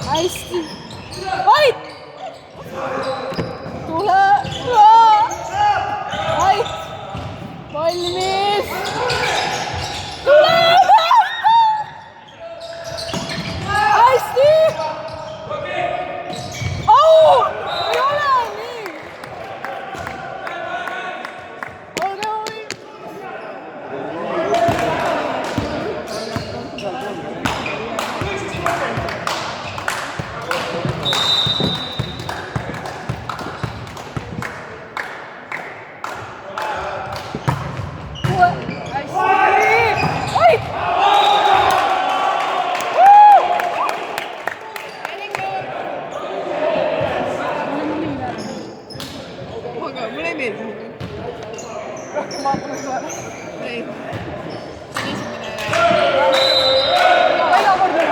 hästi. Ait! Tule! Ait! Valmis! Tule! Hästi! Au! Ei ole nii! Ole oi! Mulle ei meeldi. Rohkem vaatame sulle. Ei. See on esimene. Iga kord üle.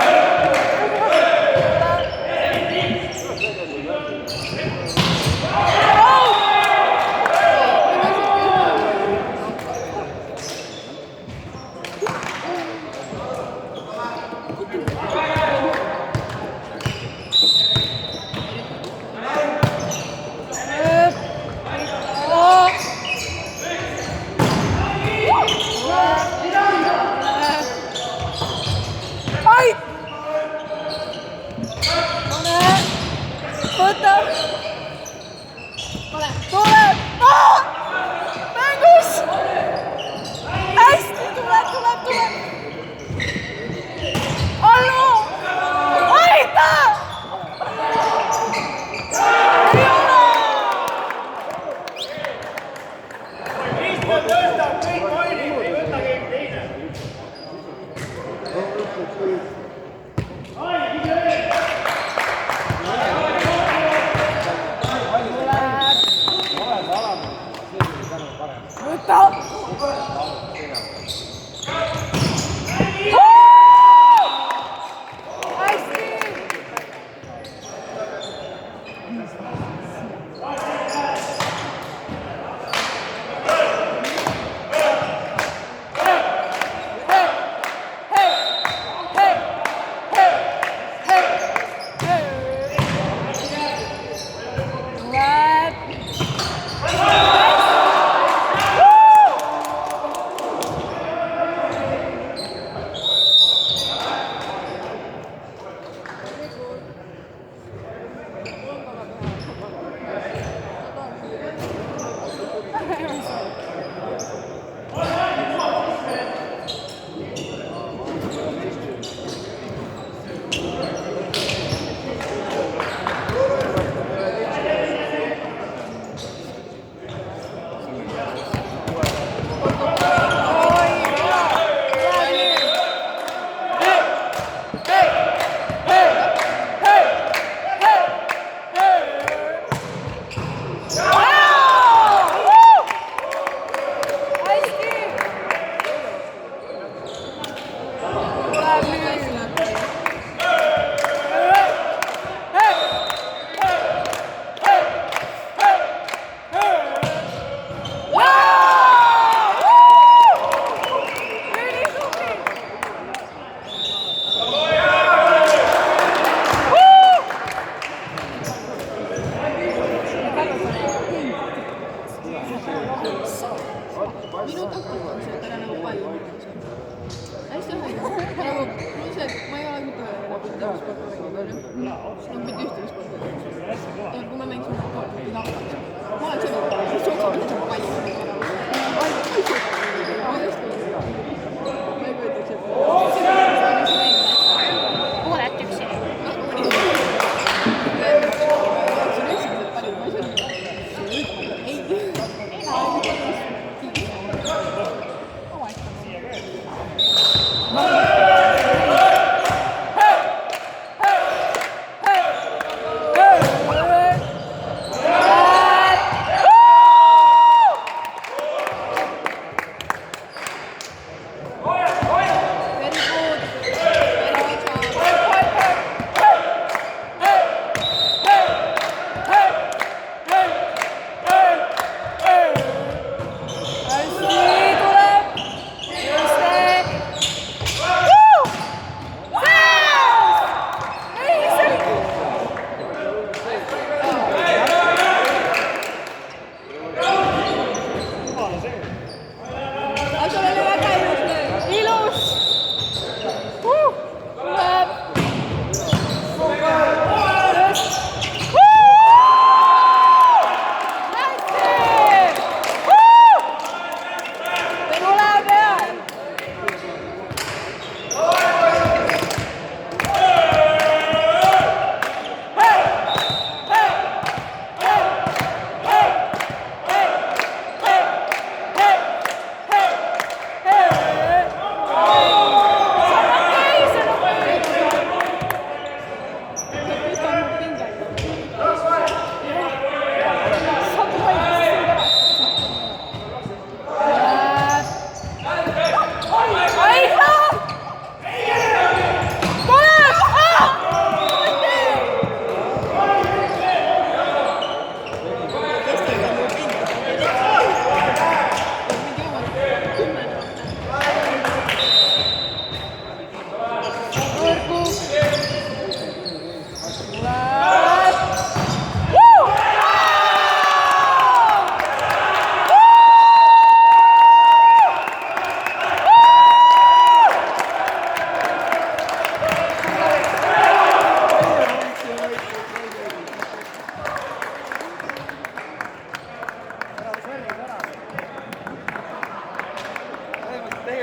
Võta! Tule! Mängus! Hästi! Tule! Allu! Aita! Ei ole! Tõstab kõik mainib, ei võta keegi teine. Võta! Hästi! Minu taktika on see, et ära nagu palju hästi õhega. Nagu, mul see, et ma ei ole mitte sportlasega palju. No mitte ühtegi sportlasega. Kui me mängisime sporti, siis lahkaks. Ma olen seda, siis jookseb sama palju. Ma ei kujuta, Pooled üksi.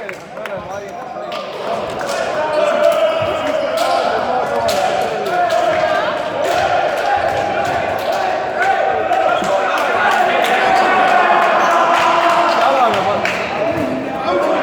tegelikult me oleme valinud.